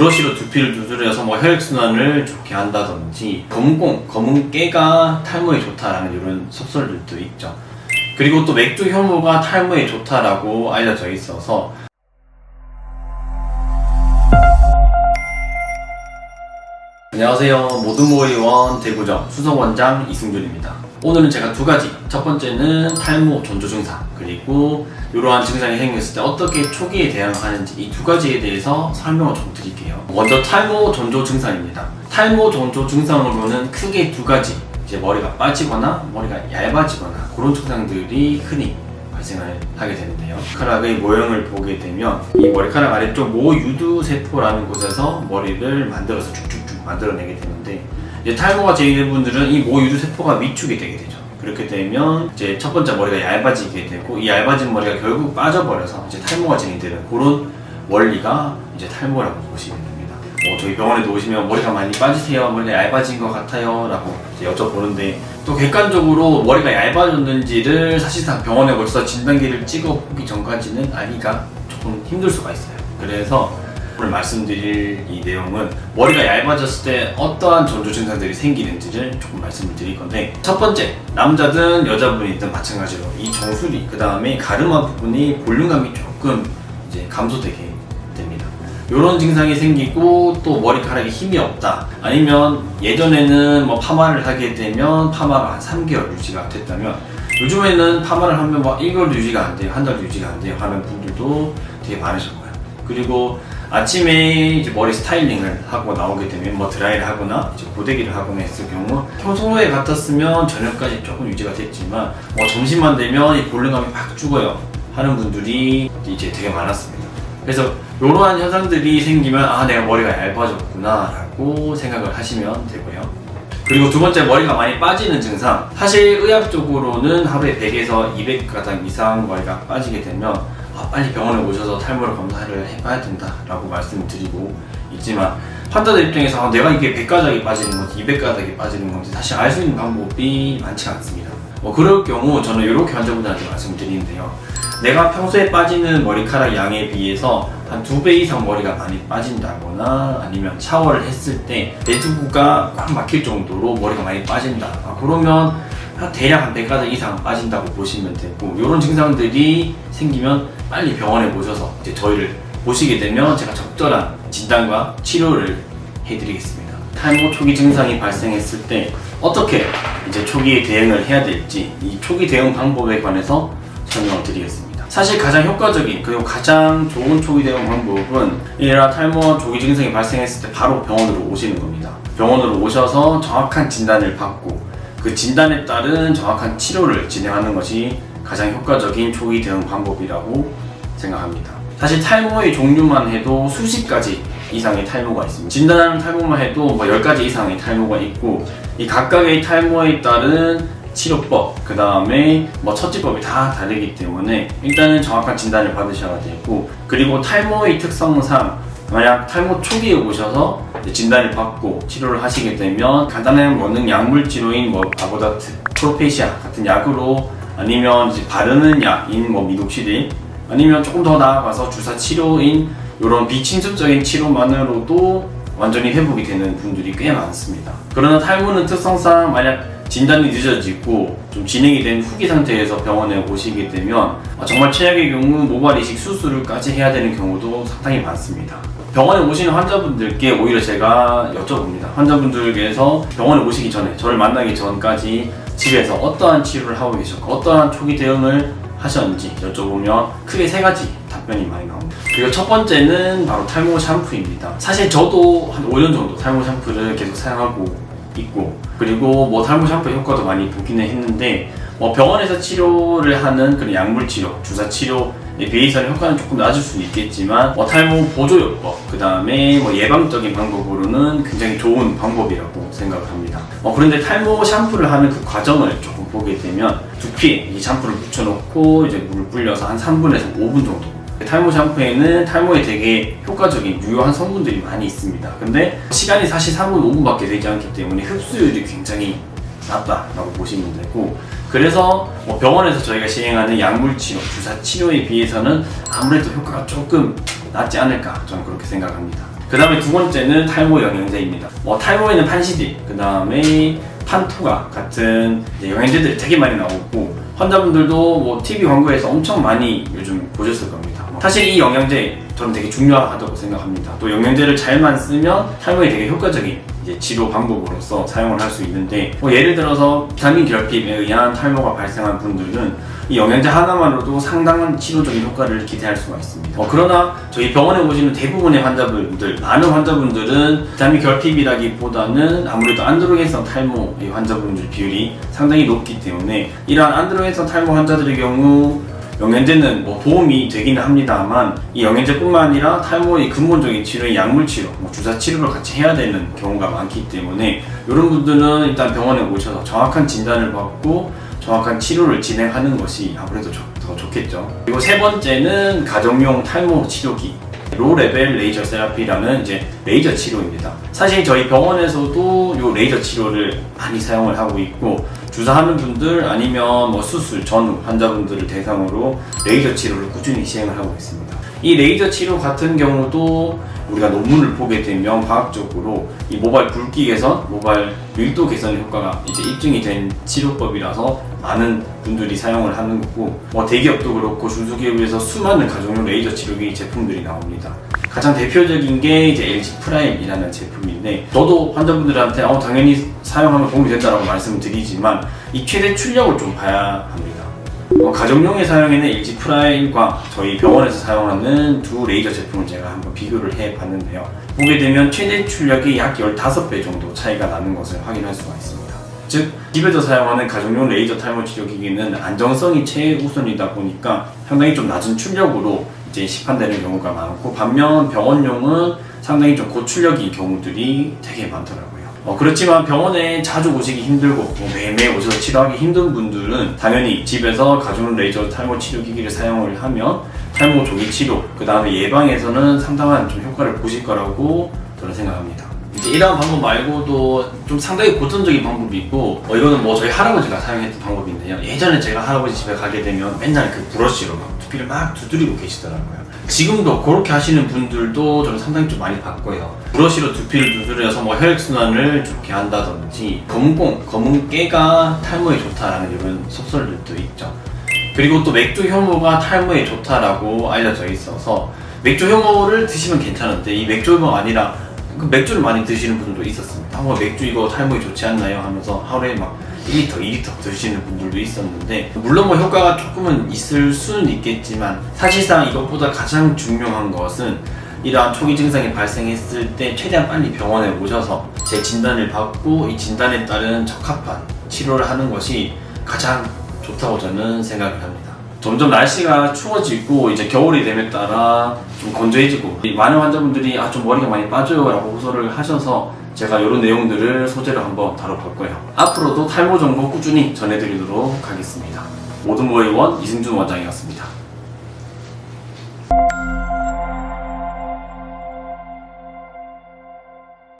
브러쉬로 두피를 두드려서 뭐 혈액순환을 좋게 한다든지, 검은 깨가 탈모에 좋다라는 이런 속설들도 있죠. 그리고 또 맥주 효모가 탈모에 좋다라고 알려져 있어서 안녕하세요. 모두모의원 대구점 수석원장 이승준입니다. 오늘은 제가 두 가지, 첫 번째는 탈모 전조 증상, 그리고 이러한 증상이 생겼을 때 어떻게 초기에 대응하는지 이 두 가지에 대해서 설명을 좀 드릴게요. 먼저 탈모 전조 증상입니다. 탈모 전조 증상으로는 크게 두 가지, 이제 머리가 빠지거나 머리가 얇아지거나 그런 증상들이 흔히 발생을 하게 되는데요. 머리카락의 모형을 보게 되면 이 머리카락 아래쪽 모유두세포라는 곳에서 머리를 만들어서 쭉쭉쭉 만들어내게 되는데, 이제 탈모가 제기된 분들은 이 모유두세포가 위축이 되게 되죠. 그렇게 되면 이제 첫 번째 머리가 얇아지게 되고, 이 얇아진 머리가 결국 빠져버려서 이제 탈모가 진행되는 그런 원리가 이제 탈모라고 보시면 됩니다. 저희 병원에도 오시면 머리가 많이 빠지세요, 머리가 얇아진 것 같아요 라고 이제 여쭤보는데, 또 객관적으로 머리가 얇아졌는지를 사실상 병원에 오셔서 진단기를 찍어보기 전까지는 알기가 조금 힘들 수가 있어요. 그래서 오늘 말씀드릴 이 내용은 머리가 얇아졌을 때 어떠한 전조 증상들이 생기는지를 조금 말씀을 드릴 건데, 첫 번째, 남자든 여자분이든 마찬가지로 이 정수리, 그 다음에 가르마 부분이 볼륨감이 조금 이제 감소되게 됩니다. 이런 증상이 생기고, 또 머리카락에 힘이 없다, 아니면 예전에는 뭐 파마를 하게 되면 파마가 한 3개월 유지가 됐다면 요즘에는 파마를 하면 막 1개월 유지가 안 돼요, 한 달 유지가 안 돼요 하는 분들도 되게 많으실 거예요. 그리고 아침에 이제 머리 스타일링을 하고 나오게 되면 뭐 드라이를 하거나 이제 고데기를 하거나 했을 경우 평소에 같았으면 저녁까지 조금 유지가 됐지만 점심만 되면 이 볼륨감이 팍 죽어요 하는 분들이 이제 되게 많았습니다. 그래서 이러한 현상들이 생기면 내가 머리가 얇아졌구나 라고 생각을 하시면 되고요. 그리고 두 번째, 머리가 많이 빠지는 증상. 사실 의학적으로는 하루에 100에서 200가닥 이상 머리가 빠지게 되면 빨리 병원에 오셔서 탈모를 검사를 해봐야 된다라고 말씀을 드리고 있지만, 환자들 입장에서 내가 이게 100가닥이 빠지는 건지 200가닥이 빠지는 건지 사실 알 수 있는 방법이 많지 않습니다. 그럴 경우 저는 이렇게 환자분들한테 말씀드리는데요. 내가 평소에 빠지는 머리카락 양에 비해서 한 2배 이상 머리가 많이 빠진다거나, 아니면 샤워를 했을 때 내두부가 꽉 막힐 정도로 머리가 많이 빠진다, 그러면 대략 한 100가닥 이상 빠진다고 보시면 되고, 이런 증상들이 생기면 빨리 병원에 오셔서 이제 저희를 보시게 되면 제가 적절한 진단과 치료를 해드리겠습니다. 탈모 초기 증상이 발생했을 때 어떻게 이제 초기에 대응을 해야 될지, 이 초기 대응 방법에 관해서 설명을 드리겠습니다. 사실 가장 효과적인 그리고 가장 좋은 초기 대응 방법은 이런 탈모 초기 증상이 발생했을 때 바로 병원으로 오시는 겁니다. 병원으로 오셔서 정확한 진단을 받고 그 진단에 따른 정확한 치료를 진행하는 것이 가장 효과적인 초기 대응 방법이라고 생각합니다. 사실 탈모의 종류만 해도 수십 가지 이상의 탈모가 있습니다. 진단하는 탈모만 해도 10가지 이상의 탈모가 있고, 이 각각의 탈모에 따른 치료법, 그 다음에 처치법이 다 다르기 때문에 일단은 정확한 진단을 받으셔야 되고, 그리고 탈모의 특성상 만약 탈모 초기에 오셔서 진단을 받고 치료를 하시게 되면 간단한 먹는 약물 치료인 아보다트, 프로페시아 같은 약으로, 아니면 이제 바르는 약인 미독시딜, 아니면 조금 더 나아가서 주사 치료인 이런 비침습적인 치료만으로도 완전히 회복이 되는 분들이 꽤 많습니다. 그러나 탈모는 특성상 만약 진단이 늦어지고 좀 진행이 된 후기 상태에서 병원에 오시게 되면 정말 최악의 경우 모발 이식 수술까지 해야 되는 경우도 상당히 많습니다. 병원에 오시는 환자분들께 오히려 제가 여쭤봅니다. 환자분들께서 병원에 오시기 전에, 저를 만나기 전까지 집에서 어떠한 치료를 하고 계셨고 어떠한 초기 대응을 하셨는지 여쭤보면 크게 3가지 답변이 많이 나옵니다. 그리고 첫 번째는 바로 탈모 샴푸입니다. 사실 저도 한 5년 정도 탈모 샴푸를 계속 사용하고 있고, 그리고 탈모 샴푸 효과도 많이 보기는 했는데 병원에서 치료를 하는 그런 약물 치료, 주사 치료에 비해서는 효과는 조금 낮을 수는 있겠지만 탈모 보조요법, 그 다음에 예방적인 방법으로는 굉장히 좋은 방법이라고 생각을 합니다. 그런데 탈모 샴푸를 하는 그 과정을 조금 보게 되면 두피에 이 샴푸를 묻혀놓고 이제 물을 불려서 한 3분에서 5분 정도, 탈모 샴푸에는 탈모에 되게 효과적인 유효한 성분들이 많이 있습니다. 근데 시간이 사실 3분, 5분밖에 되지 않기 때문에 흡수율이 굉장히 낮다라고 보시면 되고, 그래서 병원에서 저희가 시행하는 약물 치료, 주사 치료에 비해서는 아무래도 효과가 조금 낮지 않을까 저는 그렇게 생각합니다. 그 다음에 두 번째는 탈모 영양제입니다. 탈모에는 판시딜, 그 다음에 판토가 같은 영양제들이 되게 많이 나오고 환자분들도 TV 광고에서 엄청 많이 요즘 보셨을 겁니다. 사실 이 영양제 저는 되게 중요하다고 생각합니다. 또 영양제를 잘만 쓰면 탈모에 되게 효과적인 치료 방법으로서 사용을 할 수 있는데 예를 들어서 비타민 결핍에 의한 탈모가 발생한 분들은 이 영양제 하나만으로도 상당한 치료적인 효과를 기대할 수가 있습니다. 그러나 저희 병원에 오시는 대부분의 환자분들, 많은 환자분들은 비타민 결핍이라기보다는 아무래도 안드로겐성 탈모 환자분들 비율이 상당히 높기 때문에 이러한 안드로겐성 탈모 환자들의 경우 영양제는 도움이 되기는 합니다만 이 영양제뿐만 아니라 탈모의 근본적인 치료인 약물 치료, 주사 치료를 같이 해야 되는 경우가 많기 때문에 이런 분들은 일단 병원에 오셔서 정확한 진단을 받고 정확한 치료를 진행하는 것이 아무래도 더 좋겠죠. 그리고 세 번째는 가정용 탈모 치료기, 로 레벨 레이저 세라피라는 레이저 치료입니다. 사실 저희 병원에서도 이 레이저 치료를 많이 사용을 하고 있고 주사하는 분들 아니면 수술 전후 환자분들을 대상으로 레이저 치료를 꾸준히 시행을 하고 있습니다. 이 레이저 치료 같은 경우도 우리가 논문을 보게 되면 과학적으로 이 모발 굵기 개선, 모발 밀도 개선 효과가 입증이 된 치료법이라서 많은 분들이 사용을 하는 거고 대기업도 그렇고 중소기업에서 수많은 가정용 레이저 치료기 제품들이 나옵니다. 가장 대표적인 게 LG 프라임이라는 제품인데 저도 환자분들한테 당연히 사용하면 도움이 된다고 말씀을 드리지만 이 최대 출력을 좀 봐야 합니다. 가정용에 사용에는 LG 프라임과 저희 병원에서 사용하는 두 레이저 제품을 제가 한번 비교를 해봤는데요. 보게 되면 최대 출력이 약 15배 정도 차이가 나는 것을 확인할 수가 있습니다. 즉 집에서 사용하는 가정용 레이저 탈모 치료기기는 안정성이 최우선이다 보니까 상당히 좀 낮은 출력으로 시판되는 경우가 많고 반면 병원용은 상당히 좀 고출력인 경우들이 되게 많더라고요. 그렇지만 병원에 자주 오시기 힘들고 매일매일 오셔서 치료하기 힘든 분들은 당연히 집에서 가정용 레이저 탈모 치료기기를 사용을 하면 탈모 조기 치료, 그 다음에 예방에서는 상당한 좀 효과를 보실 거라고 저는 생각합니다. 이러한 방법 말고도 좀 상당히 고전적인 방법이 있고 이거는 저희 할아버지가 사용했던 방법인데요. 예전에 제가 할아버지 집에 가게 되면 맨날 그 브러쉬로 두피를 막 두드리고 계시더라고요. 지금도 그렇게 하시는 분들도 저는 상당히 좀 많이 봤고요. 브러쉬로 두피를 두드려서 혈액순환을 좋게 한다든지 검은 깨가 탈모에 좋다라는 이런 속설들도 있죠. 그리고 또 맥주 효모가 탈모에 좋다라고 알려져 있어서 맥주 효모를 드시면 괜찮은데 이 맥주 효모가 아니라 맥주를 많이 드시는 분들도 있었습니다. 맥주 이거 탈모에 좋지 않나요? 하면서 하루에 막 1리터, 2리터 드시는 분들도 있었는데 물론 효과가 조금은 있을 수는 있겠지만 사실상 이것보다 가장 중요한 것은 이러한 초기 증상이 발생했을 때 최대한 빨리 병원에 오셔서 재진단을 받고 이 진단에 따른 적합한 치료를 하는 것이 가장 좋다고 저는 생각을 합니다. 점점 날씨가 추워지고 겨울이 됨에 따라 좀 건조해지고 많은 환자분들이 좀 머리가 많이 빠져요 라고 호소를 하셔서 제가 이런 내용들을 소재로 한번 다뤄봤고요. 앞으로도 탈모 정보 꾸준히 전해드리도록 하겠습니다. 모든 모의 원 이승준 원장이었습니다.